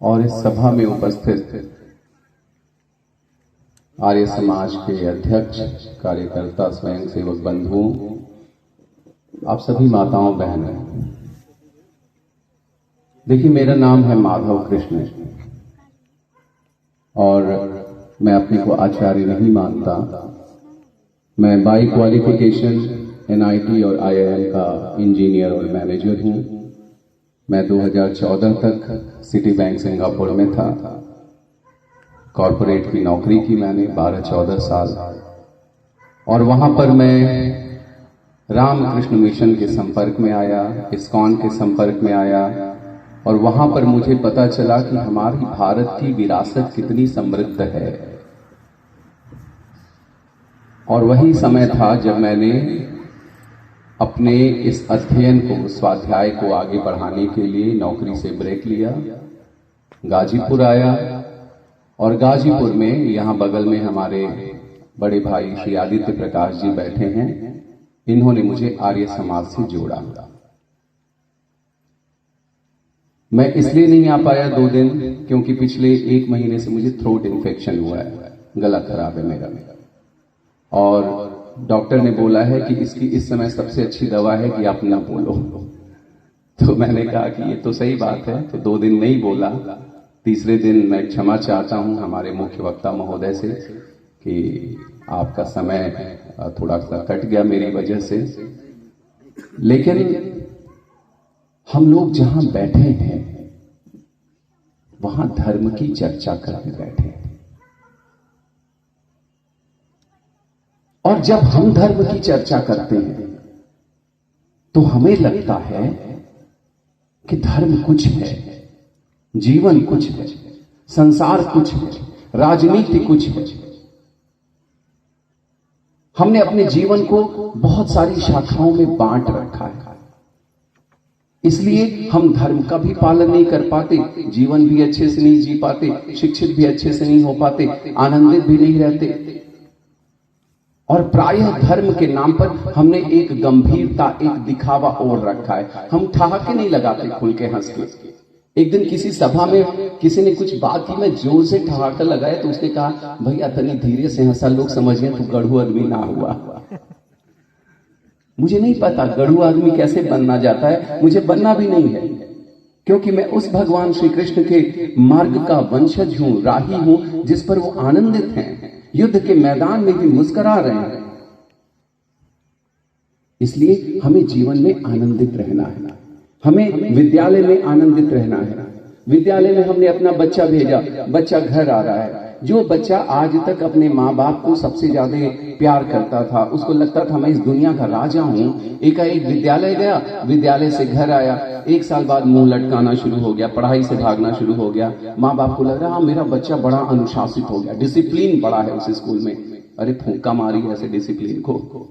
और इस सभा में उपस्थित आर्य समाज के अध्यक्ष, कार्यकर्ता, स्वयंसेवक बंधुओं, आप सभी माताओं, बहनों, देखिए मेरा नाम है माधव कृष्ण और मैं अपने को आचार्य नहीं मानता। मैं बाई क्वालिफिकेशन NIT और IIM का इंजीनियर और मैनेजर हूं। मैं 2014 तक सिटी बैंक सिंगापुर में था। कॉरपोरेट की नौकरी की मैंने 12-14 साल, और वहां पर मैं रामकृष्ण मिशन के संपर्क में आया, इस्कॉन के संपर्क में आया, और वहां पर मुझे पता चला कि हमारी भारत की विरासत कितनी समृद्ध है। और वही समय था जब मैंने अपने इस अध्ययन को, स्वाध्याय को आगे बढ़ाने के लिए नौकरी से ब्रेक लिया, गाजीपुर आया, और गाजीपुर में यहां बगल में हमारे बड़े भाई श्री आदित्य प्रकाश जी बैठे हैं। इन्होंने मुझे आर्य समाज से जोड़ा। मैं इसलिए नहीं आ पाया 2 दिन क्योंकि पिछले 1 महीने से मुझे थ्रोट इन्फेक्शन हुआ है, गला खराब है मेरा, और डॉक्टर ने बोला है कि इसकी इस समय सबसे अच्छी दवा है कि आप ना बोलो। तो मैंने कहा कि ये तो सही बात है, तो 2 दिन नहीं बोला। तीसरे दिन मैं क्षमा चाहता हूं हमारे मुख्य वक्ता महोदय से कि आपका समय थोड़ा सा कट गया मेरी वजह से। लेकिन हम लोग जहां बैठे हैं वहां धर्म की चर्चा करने बैठे हैं, और जब हम धर्म की चर्चा करते हैं तो हमें लगता है कि धर्म कुछ है, जीवन कुछ है, संसार कुछ है, राजनीति कुछ है। हमने अपने जीवन को बहुत सारी शाखाओं में बांट रखा है, इसलिए हम धर्म का भी पालन नहीं कर पाते, जीवन भी अच्छे से नहीं जी पाते, शिक्षित भी अच्छे से नहीं हो पाते, आनंदित भी नहीं रहते। और प्रायः धर्म के नाम पर हमने एक गंभीरता, एक दिखावा और रखा है। हम ठहाके नहीं लगाते खुल के, हंस के। एक दिन किसी सभा में किसी ने कुछ बात की, मैं जोर से ठहाका लगाया तो उसने कहा, भैया तनी धीरे से हंसा, लोग समझ गए तू गढ़ू आदमी ना हुआ। मुझे नहीं पता गढ़ू आदमी कैसे बनना जाता है, मुझे बनना भी नहीं है, क्योंकि मैं उस भगवान श्री कृष्ण के मार्ग का वंशज हूं, राही हूं, जिस पर वो आनंदित हैं, युद्ध के मैदान में भी मुस्कुरा रहे हैं। इसलिए हमें जीवन में आनंदित रहना है, हमें विद्यालय में आनंदित रहना है। विद्यालय में हमने अपना बच्चा भेजा, बच्चा घर आ रहा है। जो बच्चा आज तक अपने माँ बाप को सबसे ज्यादा प्यार करता था, उसको लगता था मैं इस दुनिया का राजा हूं, एकाएक विद्यालय गया, विद्यालय से घर आया, 1 साल बाद मुंह लटकाना शुरू हो गया, पढ़ाई से भागना शुरू हो गया। माँ बाप को लग रहा हाँ मेरा बच्चा बड़ा अनुशासित हो गया, डिसिप्लिन बड़ा है उस स्कूल में। अरे फूंका मारी ऐसे डिसिप्लिन को।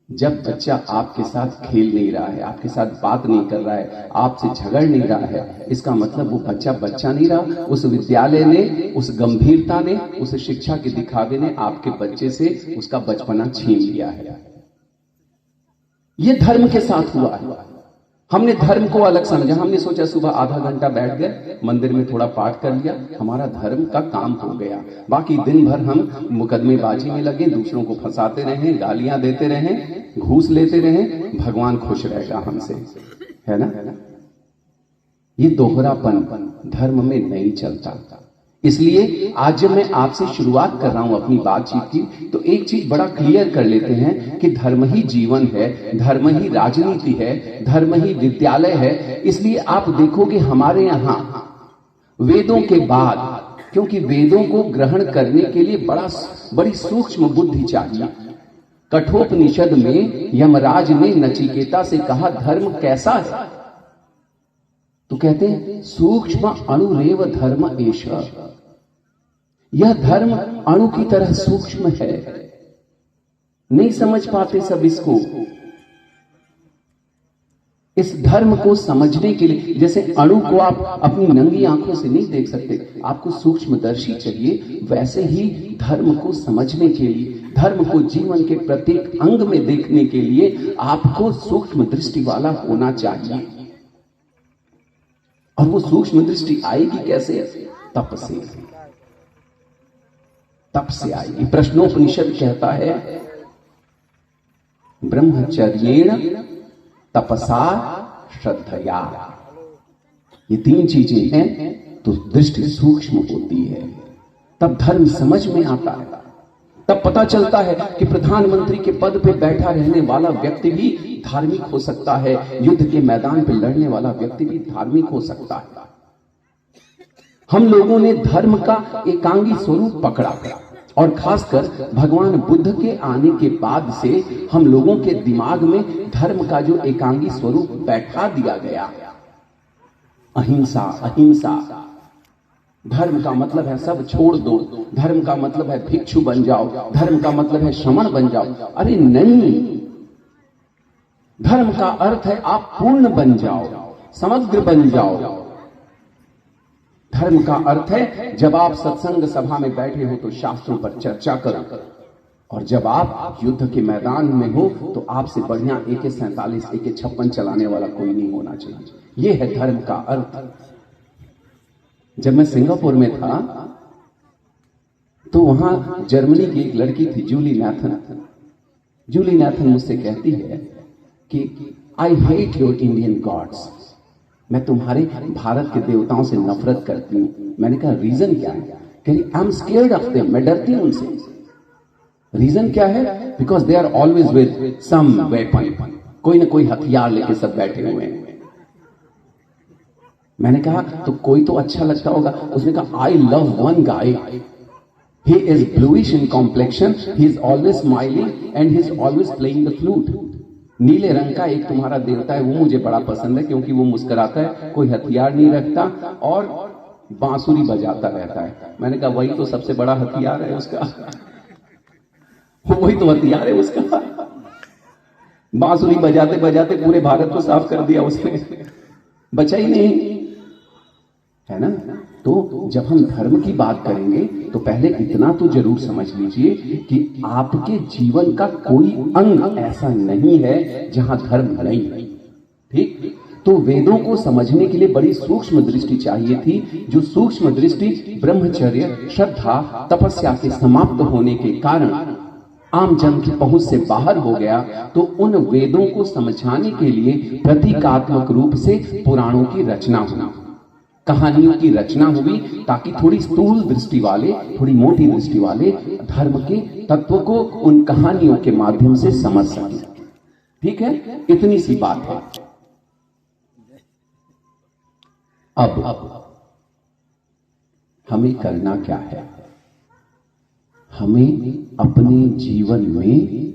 जब बच्चा आपके साथ खेल नहीं रहा है, आपके साथ बात नहीं कर रहा है, आपसे झगड़ नहीं रहा है, इसका मतलब वो बच्चा बच्चा नहीं रहा। उस विद्यालय ने, उस गंभीरता ने, उस शिक्षा के दिखावे ने आपके बच्चे से उसका बचपना छीन लिया है। ये धर्म के साथ हुआ है। हमने धर्म को अलग समझा। हमने सोचा सुबह आधा घंटा बैठ गए, मंदिर में थोड़ा पाठ कर लिया, हमारा धर्म का काम हो गया। बाकी दिन भर हम मुकदमेबाजी में लगे, दूसरों को फंसाते रहे, गालियां देते रहे, घूस लेते रहे, भगवान खुश रहेगा हमसे, है ना। ये दोहरापन धर्म में नहीं चलता। इसलिए आज जब मैं आपसे शुरुआत कर रहा हूं अपनी बातचीत की, तो एक चीज बड़ा क्लियर कर लेते हैं कि धर्म ही जीवन है, धर्म ही राजनीति है, धर्म ही विद्यालय है। इसलिए आप देखोगे हमारे यहां वेदों के बाद, क्योंकि वेदों को ग्रहण करने के लिए बड़ी सूक्ष्म बुद्धि चाहिए। कठोपनिषद में यमराज ने नचिकेता से कहा धर्म कैसा है, तो कहते हैं सूक्ष्म अणुरेव धर्म एष। यह धर्म अणु की तरह सूक्ष्म है, नहीं समझ पाते सब इसको। इस धर्म को समझने के लिए, जैसे अणु को आप अपनी नंगी आंखों से नहीं देख सकते, आपको सूक्ष्मदर्शी चाहिए, वैसे ही धर्म को समझने के लिए, धर्म को जीवन के प्रत्येक अंग में देखने के लिए आपको सूक्ष्म दृष्टि वाला होना चाहिए। और वो सूक्ष्म दृष्टि आएगी कैसे? तप से, तप से आएगी। प्रश्नोपनिषद कहता है ब्रह्मचर्येण तपसा श्रद्धया, ये 3 चीजें हैं तो दृष्टि सूक्ष्म होती है, तब धर्म समझ में आता है। तब पता चलता है कि प्रधानमंत्री के पद पे बैठा रहने वाला व्यक्ति भी धार्मिक हो सकता है, युद्ध के मैदान पे लड़ने वाला व्यक्ति भी धार्मिक हो सकता है। हम लोगों ने धर्म का एकांगी स्वरूप पकड़ा और खासकर भगवान बुद्ध के आने के बाद से हम लोगों के दिमाग में धर्म का जो एकांगी स्वरूप बैठा दिया गया, अहिंसा अहिंसा, धर्म का मतलब है सब छोड़ दो, धर्म का मतलब है भिक्षु बन जाओ, धर्म का मतलब है श्रमण बन जाओ। अरे नहीं, धर्म का अर्थ है आप पूर्ण बन जाओ, समग्र बन जाओ। धर्म का अर्थ है जब आप सत्संग सभा में बैठे हो तो शास्त्रों पर चर्चा करो, और जब आप युद्ध के मैदान में हो तो आपसे बढ़िया AK-47 AK-56 चलाने वाला कोई नहीं होना चाहिए। यह है धर्म का अर्थ। जब मैं सिंगापुर में था तो वहां जर्मनी की एक लड़की थी, जूली नाथन। जूली नाथन मुझसे कहती है कि I hate your Indian gods, मैं तुम्हारे भारत के देवताओं से नफरत करती हूं। मैंने कहा रीजन क्या है? कह रही I am scared of them, मैं डरती हूं उनसे। रीजन क्या है? Because they are always with some weapon, कोई ना कोई हथियार लेके सब बैठे हुए हैं। मैंने कहा तो कोई तो अच्छा लगता होगा। उसने कहा I love one guy, he is bluish in complexion, he is always smiling and he is always playing the flute. नीले रंग का एक तुम्हारा देवता है, वो मुझे बड़ा पसंद है क्योंकि वो मुस्कुराता है, कोई हथियार नहीं रखता और बांसुरी बजाता रहता है। मैंने कहा वही तो सबसे बड़ा हथियार है उसका, वही तो हथियार है उसका। बांसुरी बजाते बजाते पूरे भारत को साफ कर दिया उसने, बचा ही नहीं, है ना। तो जब हम धर्म की बात करेंगे तो पहले इतना तो जरूर समझ लीजिए कि आपके जीवन का कोई अंग ऐसा नहीं है जहां धर्म नहीं है। ठीक, तो वेदों को समझने के लिए बड़ी सूक्ष्म दृष्टि चाहिए थी, जो सूक्ष्म दृष्टि ब्रह्मचर्य, श्रद्धा, तपस्या के समाप्त होने के कारण आम जन की पहुंच से बाहर हो गया। तो उन वेदों को समझाने के लिए प्रतीकात्मक रूप से पुराणों की रचना हुई, कहानियों की रचना हुई, ताकि थोड़ी स्थूल दृष्टि वाले, थोड़ी मोटी दृष्टि वाले धर्म के तत्व को उन कहानियों के माध्यम से समझ सके। ठीक है, इतनी सी बात है। अब हमें करना क्या है? हमें अपने जीवन में,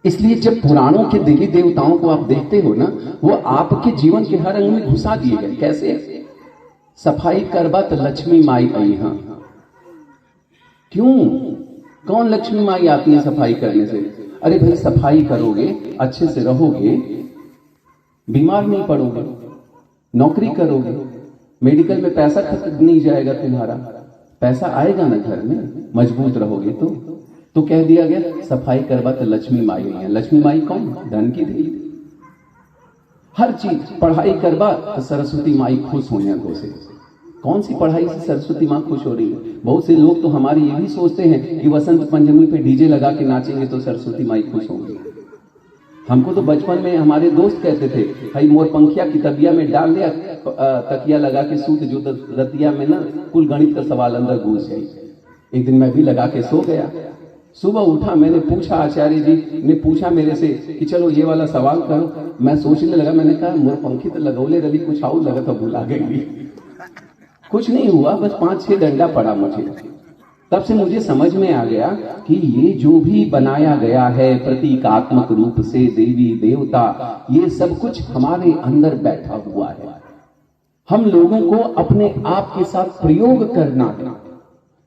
इसलिए जब पुराणों के देवी देवताओं को आप देखते हो ना, वो आपके जीवन के हर अंग में घुसा दिए गए। कैसे? सफाई करबा तो लक्ष्मी माई आई। हाँ, क्यों? कौन लक्ष्मी माई आती है सफाई करने से? अरे भाई सफाई करोगे, अच्छे से रहोगे, बीमार नहीं पड़ोगे, नौकरी करोगे, मेडिकल में पैसा खर्च नहीं जाएगा तुम्हारा, पैसा आएगा ना घर में, मजबूत रहोगे। तो कह दिया गया सफाई करवा तो लक्ष्मी माई आई है। लक्ष्मी माई कौन? धन की देवी। हर चीज, पढ़ाई करवा तो सरस्वती माई खुश हो जाए। से कौन सी पढ़ाई से सरस्वती माँ खुश हो रही है? बहुत से लोग तो हमारी ये भी सोचते हैं कि वसंत पंचमी पे डीजे लगा के नाचेंगे तो सरस्वती माई खुश होंगी। हमको तो बचपन में हमारे दोस्त कहते थे, भाई मोर पंखिया की तबिया में डाल दिया, तकिया लगा के सूत जो रतिया में ना कुल गणित का सवाल अंदर घुस गई। एक दिन मैं भी लगा के सो गया। सुबह उठा, मैंने पूछा, आचार्य जी ने पूछा मेरे से कि चलो ये वाला सवाल करो। मैं सोचने लगा, मैंने कहा मोर पंखी तो लगौले रवि, कुछ आउट लगा तो भुला गई। कुछ नहीं हुआ, बस 5-6 डंडा पड़ा मुझे। तब से मुझे समझ में आ गया कि ये जो भी बनाया गया है प्रतीकात्मक रूप से, देवी देवता, ये सब कुछ हमारे अंदर बैठा हुआ है। हम लोगों को अपने आप के साथ प्रयोग करना है।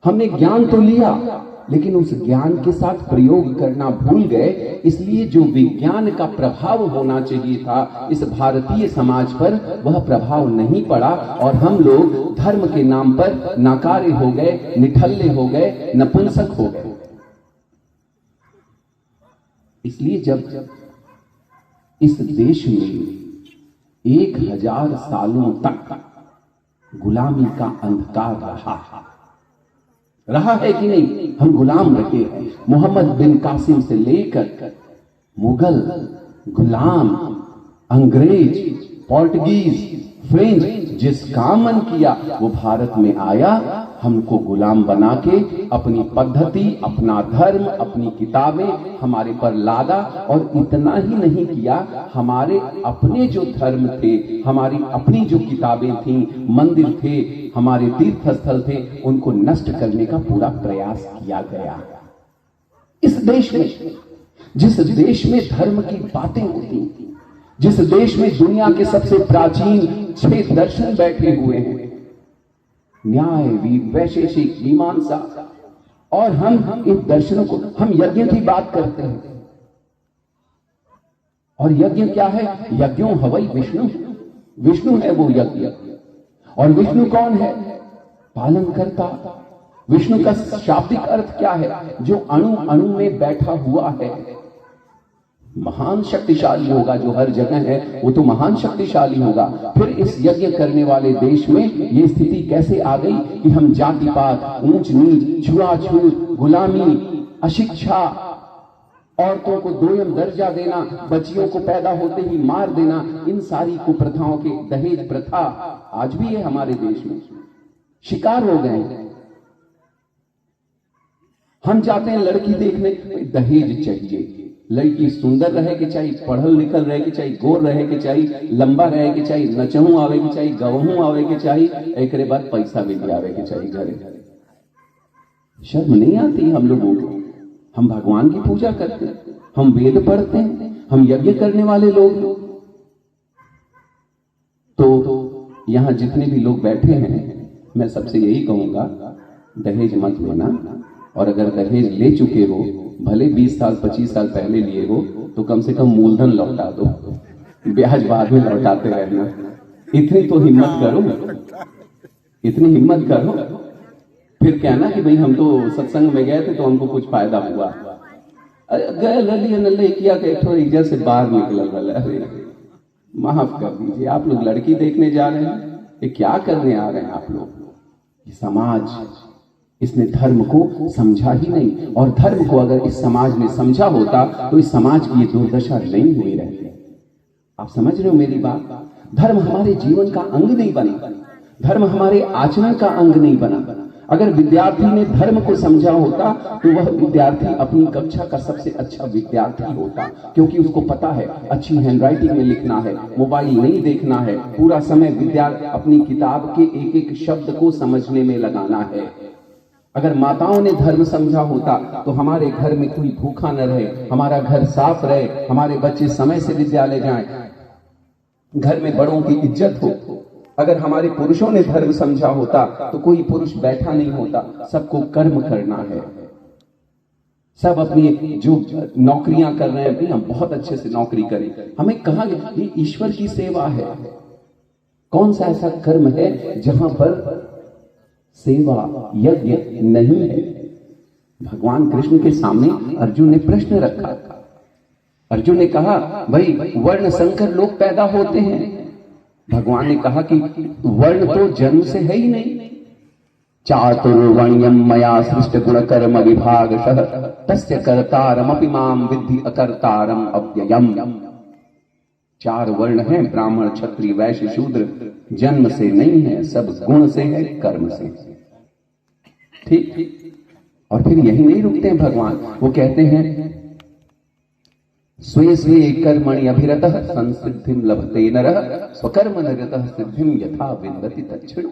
हमने ज्ञान तो लिया, लेकिन उस ज्ञान के साथ प्रयोग करना भूल गए। इसलिए जो विज्ञान का प्रभाव होना चाहिए था इस भारतीय समाज पर, वह प्रभाव नहीं पड़ा और हम लोग धर्म के नाम पर नाकारे हो गए, निठल्ले हो गए, नपुंसक हो गए। इसलिए जब इस देश में 1000 सालों तक गुलामी का अंधकार रहा है कि नहीं? हम गुलाम रहे हैं। मोहम्मद बिन कासिम से लेकर मुगल, गुलाम, अंग्रेज, पोर्टुगीज, फ्रेंच, जिसका मन किया वो भारत में आया, हमको गुलाम बना के अपनी पद्धति, अपना धर्म, अपनी किताबें हमारे पर लादा। और इतना ही नहीं किया, हमारे अपने जो धर्म थे, हमारी अपनी जो किताबें थीं, मंदिर थे, हमारे तीर्थ स्थल थे, उनको नष्ट करने का पूरा प्रयास किया गया। इस देश में, जिस देश में धर्म की बातें होती, जिस देश में दुनिया के सबसे प्राचीन 6 दर्शन बैठे हुए हैं, न्याय, वैशेषिक, मीमांसा, और हम इन दर्शनों को, हम यज्ञ की बात करते हैं। और यज्ञ क्या है? यज्ञों हवई विष्णु, विष्णु है वो यज्ञ। और विष्णु कौन है? पालन करता। विष्णु का शाब्दिक अर्थ क्या है? जो अणु अणु में बैठा हुआ है, महान शक्तिशाली होगा। जो हर जगह है वो तो महान शक्तिशाली होगा। फिर इस यज्ञ करने वाले देश में ये स्थिति कैसे आ गई कि हम जाति पात, ऊंच नीच, छुआछूत, गुलामी, अशिक्षा, औरतों को दोयम दर्जा देना, बच्चियों को पैदा होते ही मार देना, इन सारी कुप्रथाओं के, दहेज प्रथा आज भी है हमारे देश में, शिकार हो गए। हम जाते हैं लड़की देखने, दहेज चाहिए। लड़की सुंदर रहे के चाहिए, पढ़ल लिखल रहे के चाहिए, गोर रहे के चाहिए, लंबा रहे के चाहिए, नचहू आवे के चाहिए, गवहू आवे के चाहिए, एक बाद पैसा भी आवे के चाहिए घरे। शर्म नहीं आती हम लोगों को? हम भगवान की पूजा करते हैं, हम वेद पढ़ते हैं, हम यज्ञ करने वाले लोग। तो यहां जितने भी लोग बैठे हैं, मैं सबसे यही कहूंगा, दहेज मत लेना। और अगर दहेज ले चुके हो, भले 20 साल 25 साल पहले लिए हो, तो कम से कम मूलधन लौटा दो, ब्याज बाद में लौटाते रहना। इतनी तो हिम्मत करो, इतनी हिम्मत करो। फिर कहना कि भाई हम तो सत्संग में गए थे तो हमको कुछ फायदा हुआ। गए ललिया नल्ले किया कि थोड़ा इज्जत से बाहर निकल वाला। अरे माफ कर दीजिए, आप लोग लड़की देखने जा रहे हैं, ये क्या करने आ रहे हैं आप लोग? ये समाज, इसने धर्म को समझा ही नहीं। और धर्म को अगर इस समाज ने समझा होता तो इस समाज की ये दुर्दशा नहीं हुई रहती। आप समझ रहे हो मेरी बात? धर्म हमारे जीवन का अंग नहीं बना, धर्म हमारे आचरण का अंग नहीं बना। अगर विद्यार्थी ने धर्म को समझा होता तो वह विद्यार्थी अपनी कक्षा का सबसे अच्छा विद्यार्थी होता, क्योंकि उसको पता है अच्छी हैंडराइटिंग में लिखना है, मोबाइल नहीं देखना है, पूरा समय विद्यार्थी अपनी किताब के एक एक शब्द को समझने में लगाना है। अगर माताओं ने धर्म समझा होता तो हमारे घर में कोई भूखा न रहे, हमारा घर साफ रहे, हमारे बच्चे समय से विद्यालय जाएं, घर में बड़ों की इज्जत हो। अगर हमारे पुरुषों ने धर्म समझा होता तो कोई पुरुष बैठा नहीं होता। सबको कर्म करना है, सब अपनी जो नौकरियां कर रहे हैं, हम बहुत अच्छे से नौकरी करें। हमें कहा गया ये ईश्वर की सेवा है। कौन सा ऐसा कर्म है जहां पर सेवा, यज्ञ नहीं है? भगवान कृष्ण के सामने अर्जुन ने प्रश्न रखा। अर्जुन ने कहा, भाई वर्ण संकर लोग पैदा होते हैं। भगवान ने कहा कि वर्ण तो जन्म से है ही नहीं। चातुर्वर्ण्यम मया सृष्ट गुण कर्म विभागशः तस्य कर्तारमपि माम विद्धि अकर्तारम अव्ययम। 4 वर्ण हैं, ब्राह्मण, क्षत्रिय, वैश्य, शूद्र। जन्म से नहीं है, सब गुण से है, कर्म से। ठीक। और फिर यही नहीं रुकते हैं भगवान, वो कहते हैं स्वे स्वे कर्मणि अभिरतः संसिद्धिं लभते नरः स्वकर्म निरतः सिद्धिं यथा विन्दति तच्छृणु।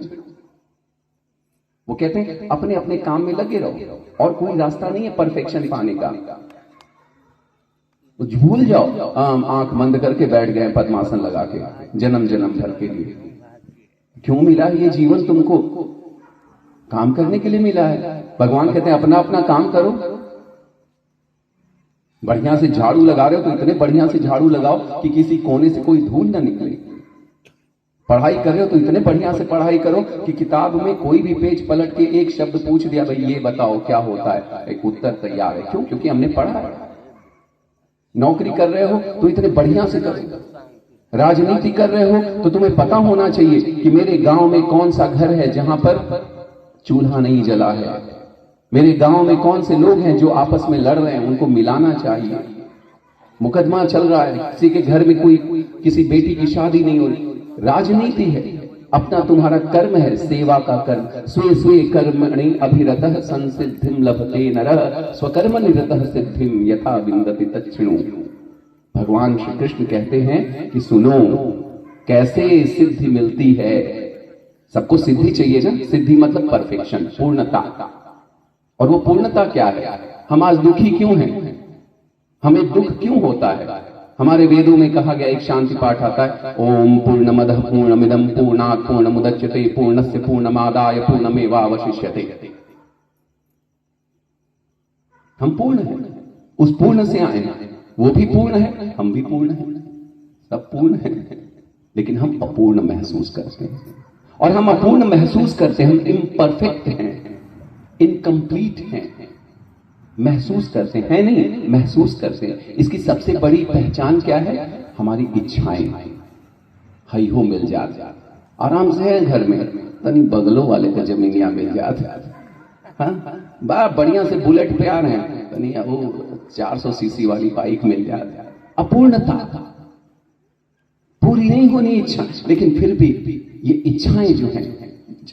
वो कहते हैं अपने अपने काम में लगे रहो, और कोई रास्ता नहीं है परफेक्शन पाने का। भूल जाओ, आंख बंद करके बैठ गए पद्मासन लगा के जन्म जन्म भर के लिए। क्यों मिला है ये जीवन? तुमको काम करने के लिए मिला है। भगवान कहते हैं अपना अपना काम करो। बढ़िया से झाड़ू लगा रहे हो तो इतने बढ़िया से झाड़ू लगाओ कि किसी कोने से कोई धूल ना निकले। पढ़ाई कर रहे हो तो इतने बढ़िया से पढ़ाई करो कि किताब में कोई भी पेज पलट के एक शब्द पूछ दिया, भाई ये बताओ क्या होता है, एक उत्तर तैयार है। क्यों? क्योंकि हमने पढ़ा है। नौकरी कर रहे हो तो इतने बढ़िया से करो। राजनीति कर रहे हो तो तुम्हें पता होना चाहिए कि मेरे गांव में कौन सा घर है जहां पर चूल्हा नहीं जला है, मेरे गांव में कौन से लोग हैं जो आपस में लड़ रहे हैं, उनको मिलाना चाहिए। मुकदमा चल रहा है, किसी के घर में कोई किसी बेटी की शादी नहीं हो रही, राजनीति है। अपना तुम्हारा कर्म है, सेवा का कर्म। स्वे स्वे कर्मणि अभिरतः संसिद्धिम लभते नरः स्वकर्म निरतः सिद्धिम यथा विन्दति तच्छृणु। भगवान श्री कृष्ण कहते हैं कि सुनो, कैसे सिद्धि मिलती है। सबको सिद्धि चाहिए ना, सिद्धि मतलब परफेक्शन, पूर्णता। और वो पूर्णता क्या है? हम आज दुखी क्यों हैं? हमें दुख क्यों होता है? हमारे वेदों में कहा गया, एक शांति पाठ आता है, ओम पूर्णमदः पूर्णमिदं पूर्णात् पूर्णमुदच्यते पूर्णस्य पूर्णमादाय पूर्णमेवावशिष्यते। हम पूर्ण हैं, उस पूर्ण से आए हैं। वो भी पूर्ण है, हम भी पूर्ण हैं, सब पूर्ण हैं, लेकिन हम अपूर्ण महसूस करते हैं। और हम अपूर्ण महसूस करते हैं, हम इम्परफेक्ट हैं, इनकम्प्लीट हैं, महसूस करते हैं, नहीं महसूस करते हैं। इसकी सबसे बड़ी पहचान क्या है? हमारी इच्छाएं। हई हो मिल जात, आराम से है घर में, तनी बगलों वाले का जमीनिया मिल जात, हाँ बड़ा बढ़िया से बुलेट पे आ रहे हैं, तनी वो 400 सीसी वाली बाइक मिल जाती। अपूर्णता, पूरी नहीं होनी इच्छा, लेकिन फिर भी ये इच्छाएं जो हैं,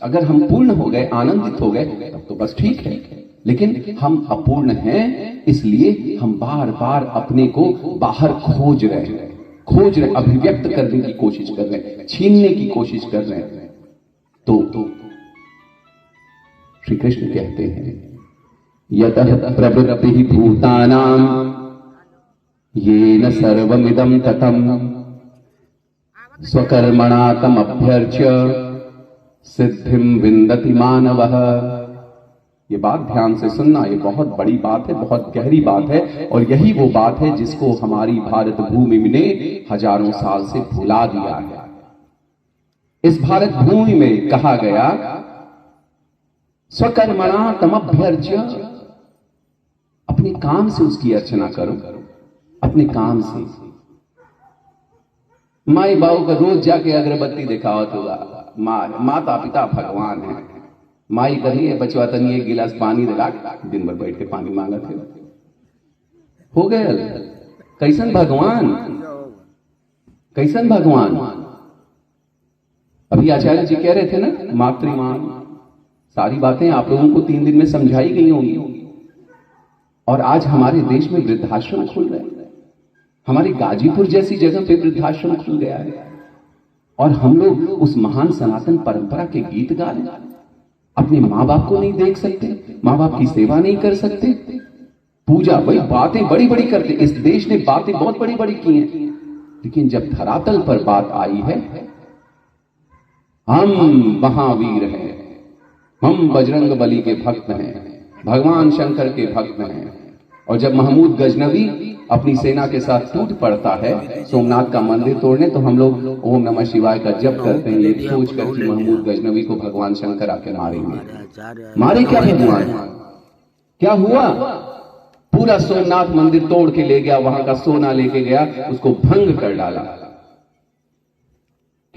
अगर हम पूर्ण हो गए, आनंदित हो गए, तब तो बस ठीक है। लेकिन हम अपूर्ण हैं, इसलिए हम बार बार अपने को बाहर खोज रहे, अभिव्यक्त करने की कोशिश कर रहे हैं, छीनने की कोशिश कर रहे हैं। तो श्री कृष्ण कहते हैं, यतः प्रवृत्ति भूतानां येन सर्वमिदं ततं स्वकर्मणा तमभ्यर्च्य सिद्धिं विन्दति मानवः। ये बात ध्यान से सुनना, ये बहुत बड़ी बात है, बहुत गहरी बात है, और यही वो बात है जिसको हमारी भारत भूमि ने हजारों साल से भुला दिया है। इस भारत भूमि में कहा गया, स्वकर्मणा तमभ्यर्च्य, अपने काम से उसकी अर्चना करो, अपने काम से। माई बाबू का रोज जाके अगरबत्ती दिखावत होगा, माता पिता भगवान है। माई कही है, बचवा तनी एक गिलास पानी दिला, दिन भर बैठ के पानी मांगा थे, हो गया। कैसन भगवान, कैसन भगवान। अभी आचार्य जी कह रहे थे ना, मातृमान, सारी बातें आप लोगों को 3 दिन में समझाई गई होंगी। और आज हमारे देश में वृद्धाश्रम खुल रहे हैं, हमारे गाजीपुर जैसी जगह पे वृद्धाश्रम खुल गया है, और हम लोग उस महान सनातन परंपरा के गीत गा रहे हैं। अपने माँ बाप को नहीं देख सकते, माँ बाप की सेवा नहीं कर सकते, पूजा, वही बातें बड़ी बड़ी करते। इस देश ने बातें बहुत बड़ी बड़ी की हैं, लेकिन जब धरातल पर बात आई है, हम महावीर हैं, हम बजरंग बली के भक्त हैं, भगवान शंकर के भक्त हैं। और जब महमूद गजनवी अपनी सेना के साथ टूट पड़ता है सोमनाथ का मंदिर तोड़ने, तो हम लोग ओम नमः शिवाय का जप करते हैं, ये सोच कर कि महमूद गजनवी को भगवान शंकर आके मारेंगे। मारे क्या भगवान? क्या हुआ? पूरा सोमनाथ मंदिर तोड़ के ले गया, वहां का सोना लेके गया, उसको भंग कर डाला,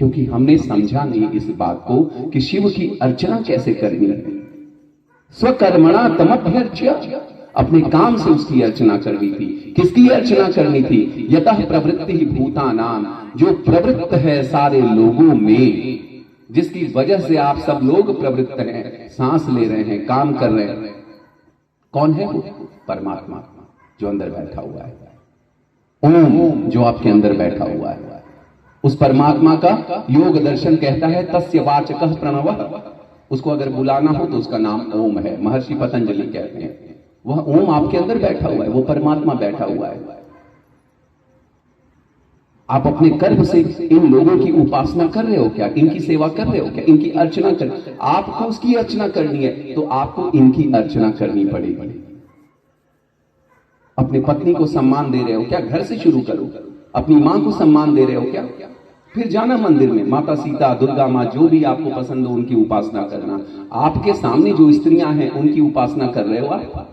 क्योंकि हमने समझा नहीं इस बात को कि शिव की अर्चना कैसे करनी है। स्वकर्मणा तमभ्यर्च्य, अपने काम से उसकी अर्चना करनी थी। किसकी अर्चना करनी थी? यतः प्रवृत्ति भूतानां, जो प्रवृत्त है सारे लोगों में, जिसकी वजह से आप सब लोग प्रवृत्त हैं, सांस ले रहे हैं, काम कर रहे हैं। कौन है वो? परमात्मा जो अंदर बैठा हुआ है, ओम जो आपके अंदर बैठा हुआ है। उस परमात्मा का योग दर्शन कहता है, तस्य वाचकः प्रणवः। उसको अगर बुलाना हो तो उसका नाम ओम है। महर्षि पतंजलि कहते हैं, वह ओम आपके अंदर बैठा हुआ है, वो परमात्मा बैठा हुआ है। आप अपने कर्म से इन लोगों की उपासना कर रहे हो क्या? इनकी सेवा कर रहे हो क्या? इनकी अर्चना कर, आपको उसकी अर्चना करनी है तो आपको इनकी अर्चना करनी पड़ेगी। अपनी पत्नी को सम्मान दे रहे हो क्या? घर से शुरू करो। अपनी मां को सम्मान दे रहे हो क्या? फिर जाना मंदिर में, माता सीता, दुर्गा माँ, जो भी आपको पसंद हो उनकी उपासना करना। आपके सामने जो स्त्रियां हैं उनकी उपासना कर रहे हो आप?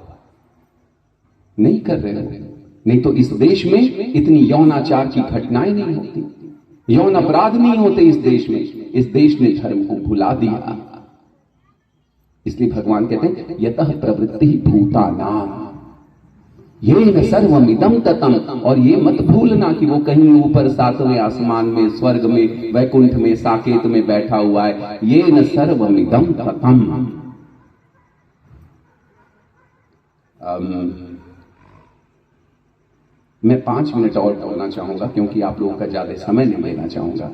नहीं कर रहे हो। नहीं तो इस देश में इतनी यौनाचार की घटनाएं नहीं होती। यौन अपराध नहीं होते इस देश में। इस देश ने धर्म को भुला दिया। इसलिए भगवान कहते हैं यतः प्रवृत्ति भूतानाम ये न सर्वमिदं ततम। और ये मत भूलना कि वो कहीं ऊपर सातवें आसमान में, स्वर्ग में, वैकुंठ में, साकेत में बैठा हुआ है। ये न सर्वमिदं ततम। मैं 5 मिनट और बोलना चाहूंगा क्योंकि आप लोगों का ज्यादा समय नहीं लेना चाहूंगा,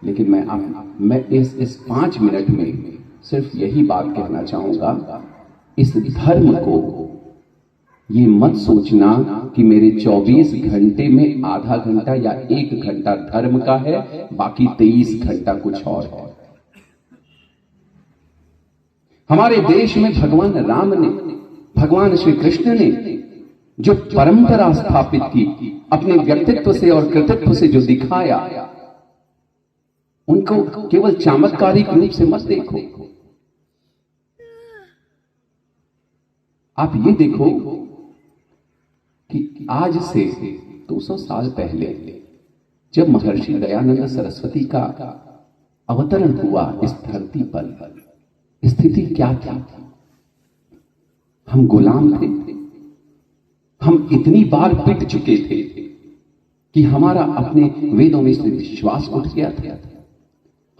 लेकिन मैं इस 5 मिनट में सिर्फ यही बात कहना चाहूंगा, इस धर्म को ये मत सोचना कि मेरे 24 घंटे में आधा घंटा या 1 घंटा धर्म का है, बाकी 23 घंटा कुछ और है। हमारे देश में भगवान राम ने, भगवान श्री कृष्ण ने जो परंपरा स्थापित की, अपने व्यक्तित्व से और कृतित्व से जो दिखाया, उनको केवल चमत्कारिक रूप से मत देखो। आप ये देखो कि आज से 200 साल पहले जब महर्षि दयानंद सरस्वती का अवतरण हुआ इस धरती पर, स्थिति क्या थी? हम गुलाम थे। हम इतनी बार पिट चुके थे कि हमारा अपने वेदों में से विश्वास उठ गया था।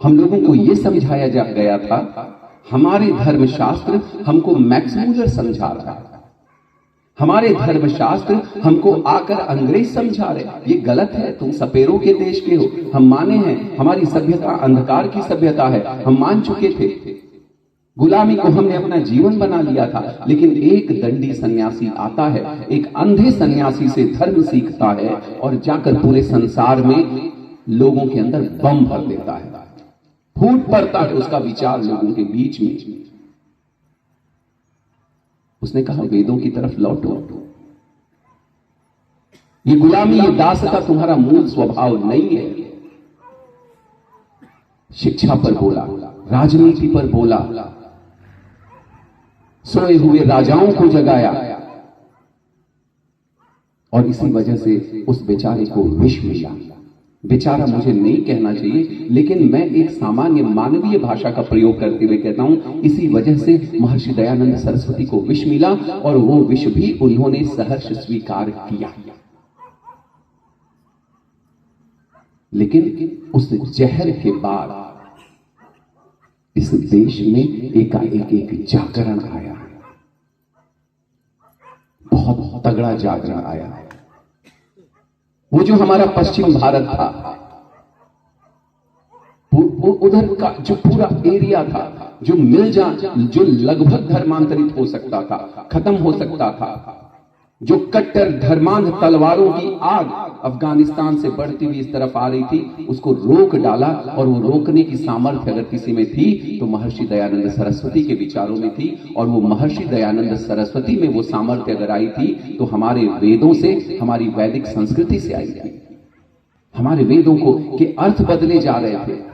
हम लोगों को यह समझाया जा गया था, हमारे धर्मशास्त्र हमको मैक्स मूलर समझा रहा है, हमारे धर्मशास्त्र हमको आकर अंग्रेज समझा रहे। ये गलत है, तुम सपेरों के देश के हो। हम माने हैं हमारी सभ्यता अंधकार की सभ्यता है, हम मान चुके थे। गुलामी को हमने अपना जीवन बना लिया था। लेकिन एक दंडी सन्यासी आता है, एक अंधे सन्यासी से धर्म सीखता है और जाकर पूरे संसार में लोगों के अंदर बम भर देता है, फूट पड़ता है उसका विचार लोगों के बीच में। उसने कहा वेदों की तरफ लौटो। ये गुलामी, ये दासता तुम्हारा मूल स्वभाव नहीं है। शिक्षा पर बोला, राजनीति पर बोला, सोए हुए राजाओं को जगाया, और इसी वजह से उस बेचारे को विष मिला। बेचारा मुझे नहीं कहना चाहिए, लेकिन मैं एक सामान्य मानवीय भाषा का प्रयोग करते हुए कहता हूं, इसी वजह से महर्षि दयानंद सरस्वती को विष मिला और वो विष भी उन्होंने सहर्ष स्वीकार किया। लेकिन उस जहर के बाद इस देश में एकाएक एक जागरण आया, बहुत तगड़ा जागरण आया। वो जो हमारा पश्चिम भारत था, उधर का जो पूरा एरिया था, जो जो लगभग धर्मांतरित हो सकता था, खत्म हो सकता था, जो कट्टर धर्मांध तलवारों की आग अफगानिस्तान से बढ़ती हुई इस तरफ आ रही थी, उसको रोक डाला। और वो रोकने की सामर्थ्य अगर किसी में थी तो महर्षि दयानंद सरस्वती के विचारों में थी। और वो महर्षि दयानंद सरस्वती में वो सामर्थ्य अगर आई थी तो हमारे वेदों से, हमारी वैदिक संस्कृति से आई थी। हमारे वेदों के अर्थ बदले जा रहे थे।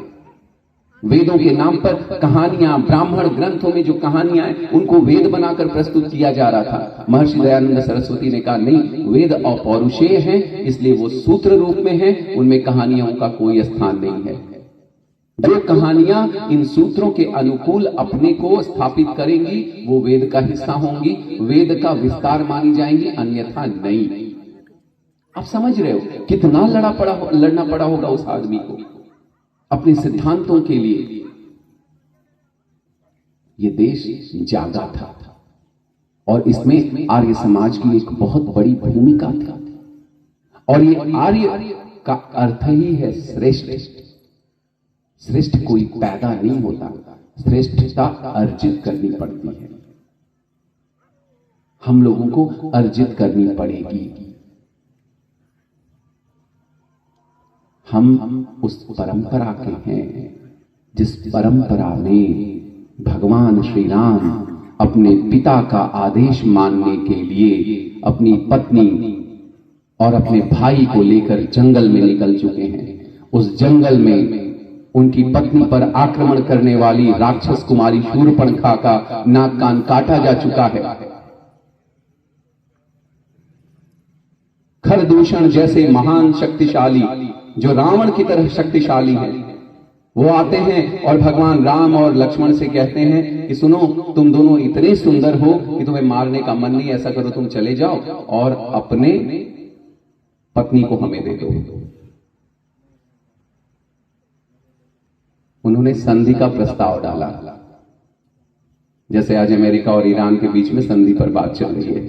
वेदों के नाम पर कहानियां, ब्राह्मण ग्रंथों में जो कहानियां हैं उनको वेद बनाकर प्रस्तुत किया जा रहा था। महर्षि दयानंद सरस्वती ने कहा नहीं, वेद अपौरुषेय हैं, इसलिए वो सूत्र रूप में हैं, उनमें कहानियों का कोई स्थान नहीं है। जो कहानियां इन सूत्रों के अनुकूल अपने को स्थापित करेंगी वो वेद का हिस्सा होंगी, वेद का विस्तार मानी जाएंगी, अन्यथा नहीं। आप समझ रहे हो कितना लड़ना पड़ा होगा उस आदमी को अपने सिद्धांतों के लिए। ये देश जागा था और इसमें आर्य समाज की एक बहुत बड़ी भूमिका थी। और ये आर्य का अर्थ ही है श्रेष्ठ। श्रेष्ठ कोई पैदा नहीं होता, श्रेष्ठता अर्जित करनी पड़ती है। हम लोगों को अर्जित करनी पड़ेगी। हम उस परंपरा के हैं जिस परंपरा में भगवान श्री राम अपने पिता का आदेश मानने के लिए अपनी पत्नी और अपने भाई को लेकर जंगल में निकल चुके हैं। उस जंगल में उनकी पत्नी पर आक्रमण करने वाली राक्षस कुमारी शूर्पणखा का नाक कान काटा जा चुका है। खरदूषण जैसे महान शक्तिशाली जो रावण की तरह शक्तिशाली हैं, वो आते हैं और भगवान राम और लक्ष्मण से कहते हैं कि सुनो, तुम दोनों इतने सुंदर हो कि तुम्हें मारने का मन नहीं, ऐसा करो तुम चले जाओ और अपने पत्नी को हमें दे दो। उन्होंने संधि का प्रस्ताव डाला, जैसे आज अमेरिका और ईरान के बीच में संधि पर बात चल रही है।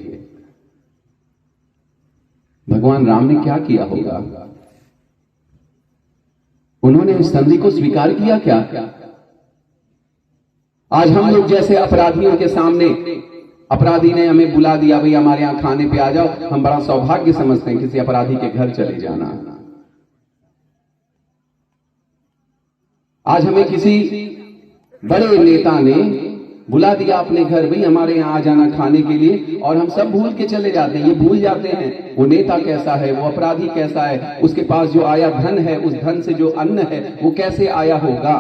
भगवान राम ने क्या किया होगा? उन्होंने उस संधि को स्वीकार किया क्या? आज हम लोग जैसे अपराधियों के सामने, अपराधी ने हमें बुला दिया, भाई हमारे यहां खाने पे आ जाओ, हम बड़ा सौभाग्य समझते हैं किसी अपराधी के घर चले जाना। आज हमें किसी बड़े नेता ने बुला दिया अपने घर, भाई हमारे यहां आ जाना खाने के लिए, और हम सब भूल के चले जाते हैं। ये भूल जाते हैं वो नेता कैसा है, वो अपराधी कैसा है, उसके पास जो आया धन है, उस धन से जो अन्न है वो कैसे आया होगा,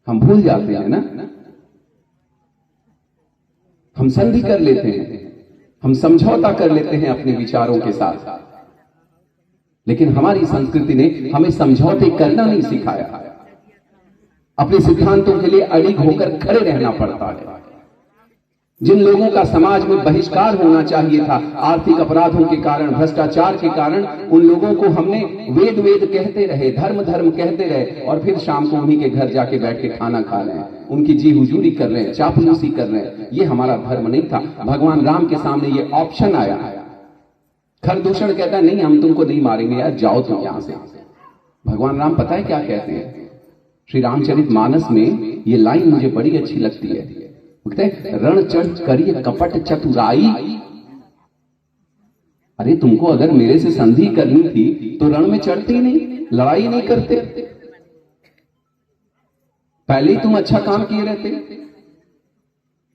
हम भूल जाते हैं ना। हम संधि कर लेते हैं, हम समझौता कर लेते हैं अपने विचारों के साथ, लेकिन हमारी संस्कृति ने हमें समझौते करना नहीं सिखाया। अपने सिद्धांतों के लिए अड़िग होकर खड़े रहना पड़ता है। जिन लोगों का समाज में बहिष्कार होना चाहिए था आर्थिक अपराधों के कारण, भ्रष्टाचार के कारण, उन लोगों को हमने वेद वेद कहते रहे, धर्म धर्म कहते रहे, और फिर शाम को उन्हीं के घर जाके बैठ के खाना खा रहे हैं, उनकी जी हुजूरी कर रहे हैं, चापलूसी कर रहे हैं। ये हमारा धर्म नहीं था। भगवान राम के सामने ये ऑप्शन आया। खरदूषण कहता है नहीं, हम तुमको नहीं मारेंगे यार, जाओ तुम यहां से। भगवान राम पता है क्या कहते हैं? श्री रामचरितमानस में ये लाइन मुझे बड़ी अच्छी लगती है। कहते हैं रण चढ़ करिए कपट चतुराई। अरे तुमको अगर मेरे से संधि करनी थी तो रण में चढ़ते ही नहीं, लड़ाई नहीं करते, पहले ही तुम अच्छा काम किए रहते।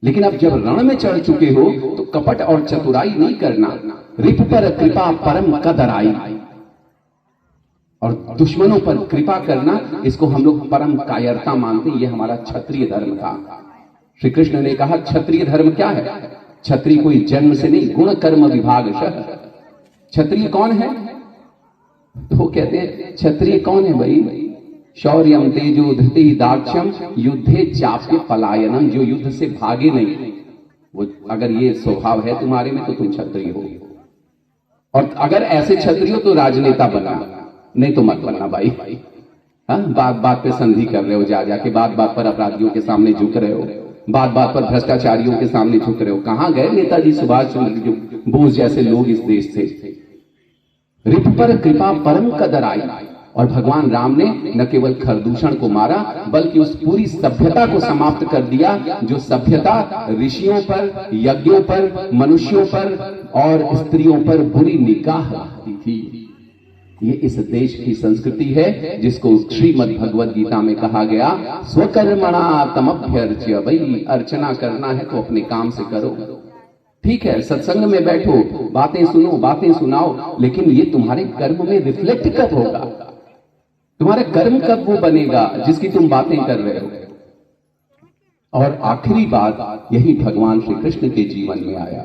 लेकिन अब जब रण में चढ़ चुके हो तो कपट और चतुराई नहीं करना। रिप पर कृपा परम कदराई, और दुश्मनों पर कृपा करना, इसको हम लोग परम कायरता मानते हैं। ये हमारा क्षत्रिय धर्म था। श्री कृष्ण ने कहा क्षत्रिय धर्म क्या है? क्षत्रिय कोई जन्म से नहीं, गुण कर्म विभागशः। क्षत्रिय कौन है? तो वो कहते हैं क्षत्रिय कौन है भाई? शौर्यम तेजो धृति दाक्ष्यम युद्धे चाप्य पलायनम। जो युद्ध से भागे नहीं, वो अगर ये स्वभाव है तुम्हारे में तो तुम क्षत्रिय हो। और अगर ऐसे क्षत्रिय हो तो राजनेता बना, नहीं तो मत बनना भाई। हाँ, बात बात पे संधि कर रहे हो, जा जाके बात बात पर अपराधियों के सामने झुक रहे हो, बात बात पर भ्रष्टाचारियों के सामने झुक रहे हो। कहां गए नेताजी सुभाष चंद्र बोस जैसे लोग इस देश से? रिप पर कृपा परम कदराई। और भगवान राम ने न केवल खरदूषण को मारा, बल्कि उस पूरी सभ्यता को समाप्त कर दिया जो सभ्यता ऋषियों पर, यज्ञों पर, मनुष्यों पर और स्त्रियों पर बुरी निगाह रखती थी। ये इस देश की संस्कृति है जिसको श्रीमद् भगवद गीता में कहा गया स्वकर्मणा तमभ्यर्च्य। भाई अर्चना करना है तो अपने काम से करो। ठीक है, सत्संग में बैठो, बातें सुनो, बातें सुनाओ, लेकिन ये तुम्हारे कर्म में रिफ्लेक्ट कब होगा? तुम्हारे कर्म कब वो बनेगा जिसकी तुम बातें कर रहे हो? और आखिरी बात यही भगवान श्री कृष्ण के जीवन में आया।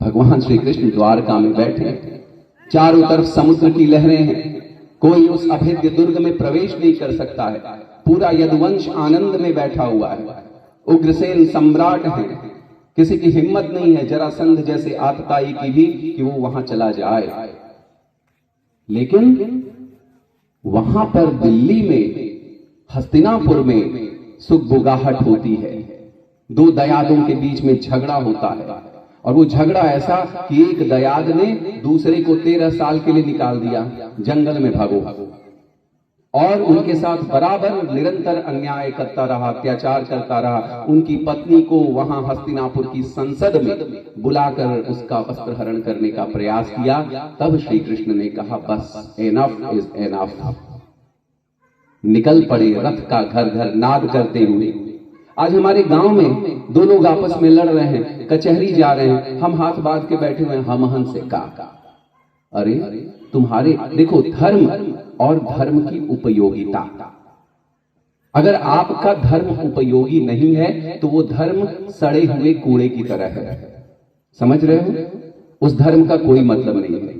भगवान श्री कृष्ण द्वारका में बैठे, चारों तरफ समुद्र की लहरें हैं, कोई उस अभेद्य दुर्ग में प्रवेश नहीं कर सकता है। पूरा यदुवंश आनंद में बैठा हुआ है, उग्रसेन सम्राट है, किसी की हिम्मत नहीं है जरासंध जैसे आतताई की भी कि वो वहां चला जाए। लेकिन वहां पर दिल्ली में, हस्तिनापुर में सुखबुगाहट होती है, दो दयादों के बीच में झगड़ा होता है। और वो झगड़ा ऐसा कि एक दयाद ने दूसरे को 13 साल के लिए निकाल दिया, जंगल में भागो, और उनके साथ बराबर निरंतर अन्याय करता रहा, अत्याचार करता रहा। उनकी पत्नी को वहां हस्तिनापुर की संसद में बुलाकर उसका वस्त्रहरण करने का प्रयास किया। तब श्री कृष्ण ने कहा बस, एनफ इज एनफ। निकल पड़े रथ का घर घर नाद करते हुए। आज हमारे गांव में दो लोग आपस में लड़ रहे हैं, कचहरी जा रहे हैं, हम हाथ बांध के बैठे हुए हैं, हम हन से का। अरे तुम्हारे देखो, धर्म और धर्म की उपयोगिता। अगर आपका धर्म उपयोगी नहीं है तो वो धर्म सड़े हुए कूड़े की तरह है। समझ रहे हो? उस धर्म का कोई मतलब नहीं है।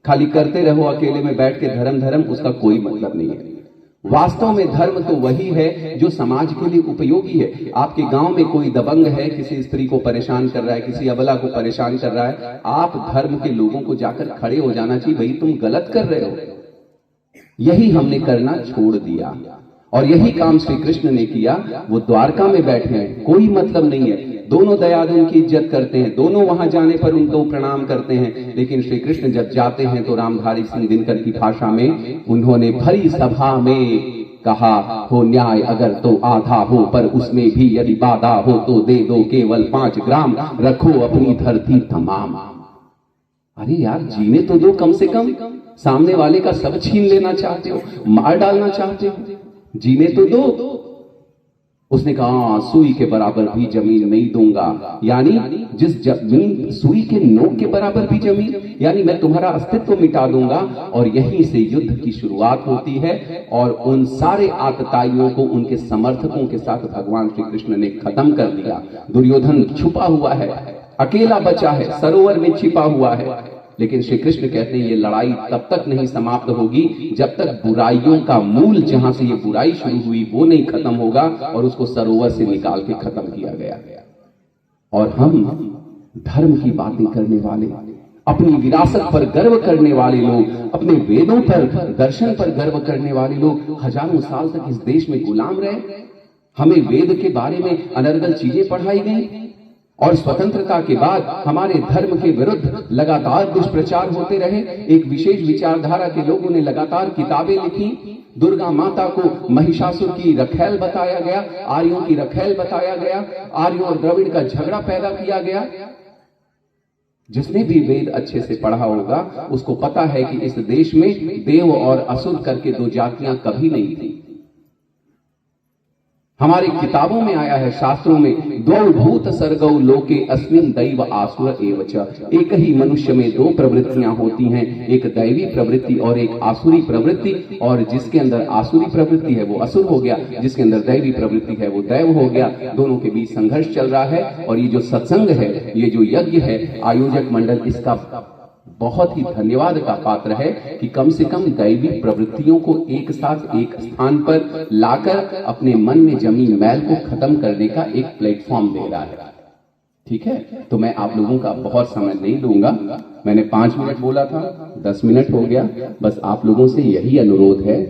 खाली करते रहो अकेले में बैठ के धर्म धर्म, उसका कोई मतलब नहीं है। वास्तव में धर्म तो वही है जो समाज के लिए उपयोगी है। आपके गांव में कोई दबंग है, किसी स्त्री को परेशान कर रहा है, किसी अबला को परेशान कर रहा है, आप धर्म के लोगों को जाकर खड़े हो जाना चाहिए, भाई तुम गलत कर रहे हो। यही हमने करना छोड़ दिया और यही काम श्री कृष्ण ने किया। वो द्वारका में बैठे हैं, कोई मतलब नहीं है, दोनों दयालु उनकी इज्जत करते हैं, दोनों वहां जाने पर उनको प्रणाम करते हैं। लेकिन श्री कृष्ण जब जाते हैं तो रामधारी सिंह दिनकर की भाषा में उन्होंने भरी सभा में कहा, हो न्याय अगर तो आधा हो, पर उसमें भी यदि बाधा हो तो दे दो केवल 5 ग्राम, रखो अपनी धरती तमाम। अरे यार, जीने तो दो कम से कम, सामने वाले का सब छीन लेना चाहते हो, मार डालना चाहते हो, जीने तो दो। उसने कहा, सुई के बराबर भी जमीन नहीं दूंगा, यानी जिस जमीन, सुई के नोक के बराबर भी जमीन, यानी मैं तुम्हारा अस्तित्व मिटा दूंगा। और यहीं से युद्ध की शुरुआत होती है और उन सारे आतताइयों को उनके समर्थकों के साथ भगवान श्री कृष्ण ने खत्म कर दिया। दुर्योधन छुपा हुआ है, अकेला बचा है, सरोवर में छिपा हुआ है। लेकिन श्री कृष्ण कहते हैं ये लड़ाई तब तक नहीं समाप्त होगी जब तक बुराइयों का मूल, जहां से ये बुराई शुरू हुई, वो नहीं खत्म होगा और उसको सरोवर से निकाल के खत्म किया गया। और हम धर्म की बातें करने वाले, अपनी विरासत पर गर्व करने वाले लोग, अपने वेदों पर, दर्शन पर गर्व करने वाले लोग हजारों साल तक इस देश में गुलाम रहे। हमें वेद के बारे में अनर्गल चीजें पढ़ाई गई और स्वतंत्रता के बाद हमारे धर्म के विरुद्ध लगातार दुष्प्रचार होते रहे। एक विशेष विचारधारा के लोगों ने लगातार किताबें लिखी। दुर्गा माता को महिषासुर की रखैल बताया गया, आर्यों की रखैल बताया गया, आर्यों और द्रविड़ का झगड़ा पैदा किया गया। जिसने भी वेद अच्छे से पढ़ा होगा उसको पता है कि इस देश में देव और असुर करके 2 जातियां कभी नहीं थी। हमारी किताबों में आया है, शास्त्रों में, 2 भूत सर्गौ लोके अस्मिन् दैव आसुर एव च। एक ही मनुष्य में 2 प्रवृत्तियां होती हैं, एक दैवी प्रवृत्ति और एक आसुरी प्रवृत्ति। और जिसके अंदर आसुरी प्रवृत्ति है वो असुर हो गया, जिसके अंदर दैवी प्रवृत्ति है वो दैव हो गया। दोनों के बीच संघर्ष चल रहा है। और ये जो सत्संग है, ये जो यज्ञ है, आयोजक मंडल इसका बहुत ही धन्यवाद का पात्र है कि कम से कम दैवी प्रवृत्तियों को एक साथ एक स्थान पर लाकर अपने मन में जमी मैल को खत्म करने का एक प्लेटफॉर्म दे रहा है। ठीक है, तो मैं आप लोगों का बहुत समय नहीं लूंगा। मैंने 5 मिनट बोला था, 10 मिनट हो गया। बस आप लोगों से यही अनुरोध है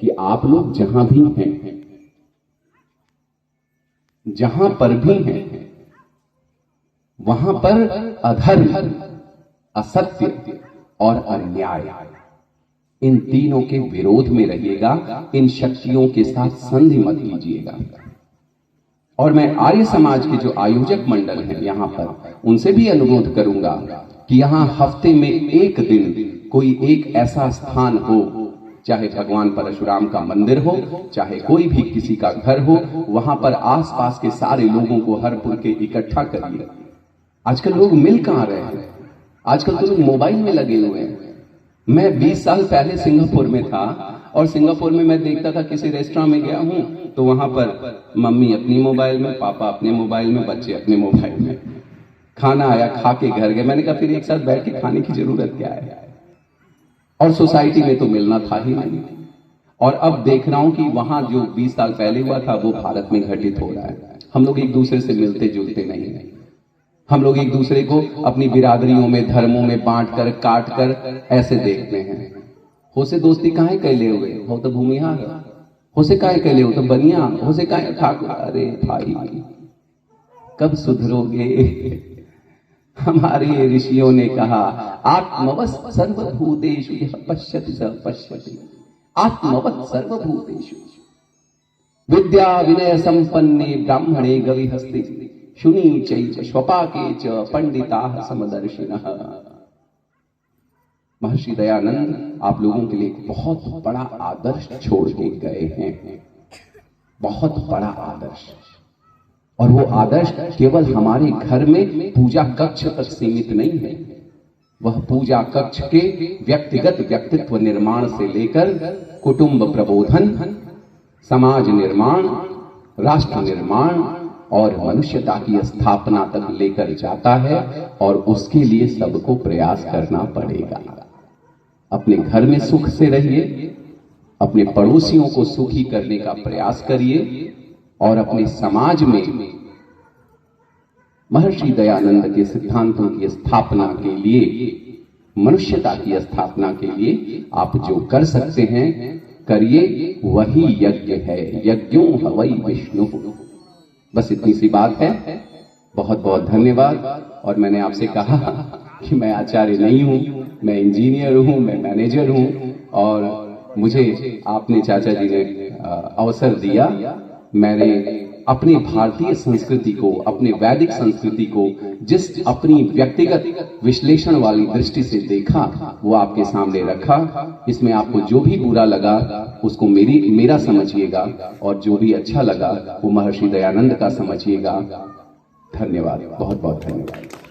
कि आप लोग जहां भी हैं, जहां पर भी हैं, वहां पर अधर्म, असत्य और अन्याय, इन तीनों के विरोध में रहिएगा। इन शक्तियों के साथ संधि मत कीजिएगा। और मैं आर्य समाज के जो आयोजक मंडल हैं यहां पर, उनसे भी अनुरोध करूंगा कि यहां हफ्ते में एक दिन कोई एक ऐसा स्थान हो, चाहे भगवान परशुराम का मंदिर हो, चाहे कोई भी किसी का घर हो, वहां पर आसपास के सारे लोगों को हर पुर के इकट्ठा करिए। आजकल लोग मिल कहां रहे हैं? आजकल तो लोग मोबाइल में लगे हुए हैं। मैं 20 साल पहले सिंगापुर में था और सिंगापुर में मैं देखता था, किसी रेस्टोरेंट में गया हूं तो वहां पर मम्मी अपनी मोबाइल में, पापा अपने मोबाइल में, बच्चे अपने मोबाइल में। खाना आया, खा के घर गए। मैंने कहा फिर एक साथ बैठ के खाने की जरूरत क्या है? और सोसाइटी में तो मिलना था ही नहीं। और अब देख रहा हूं कि वहां जो 20 साल पहले हुआ था वो भारत में घटित हो रहा है। हम लोग एक दूसरे से मिलते जुलते नहीं है। हम लोग एक दूसरे को अपनी बिरादरियों में, धर्मों में बांट कर, काट कर ऐसे देखते हैं। हो से दोस्ती काहे कैले हुए हो तो भूमिहार, हो से काहे कैले हो तो बनिया, हो से काहे ठाकुर। अरे भाई, कब सुधरोगे? हमारे ऋषियों ने कहा, आत्मवत् सर्वभूतेषु यः पश्यति स पश्यति, आत्मवत् सर्वभूतेषु विद्या विनय संपन्ने ब्राह्मणे गविहस्ते शुनि चैव स्वपाके च पंडिताः समदर्शिनः। महर्षि दयानंद आप लोगों के लिए एक बहुत बड़ा आदर्श छोड़ के गए हैं, बहुत बड़ा आदर्श। और वो आदर्श केवल हमारे घर में पूजा कक्ष तक सीमित नहीं है। वह पूजा कक्ष के व्यक्तिगत व्यक्तित्व निर्माण से लेकर कुटुंब प्रबोधन, समाज निर्माण, राष्ट्र निर्माण और मनुष्यता की स्थापना तक लेकर जाता है। और उसके लिए सबको प्रयास करना पड़ेगा। अपने घर में सुख से रहिए, अपने पड़ोसियों को सुखी करने का प्रयास करिए और अपने समाज में महर्षि दयानंद के सिद्धांतों की स्थापना के लिए, मनुष्यता की स्थापना के लिए आप जो कर सकते हैं करिए, वही यज्ञ है। यज्ञों हवै विष्णु। बस इतनी सी बात है। बहुत बहुत धन्यवाद। और मैंने आपसे कहा कि मैं आचार्य नहीं हूं, मैं इंजीनियर हूं, मैं मैनेजर हूं, और मुझे आपने चाचा जी ने अवसर दिया। मैंने अपनी भारतीय संस्कृति को, अपने वैदिक संस्कृति को जिस अपनी व्यक्तिगत विश्लेषण वाली दृष्टि से देखा, वो आपके सामने रखा। इसमें आपको जो भी बुरा लगा उसको मेरा समझिएगा, और जो भी अच्छा लगा वो महर्षि दयानंद का समझिएगा। धन्यवाद, बहुत बहुत धन्यवाद।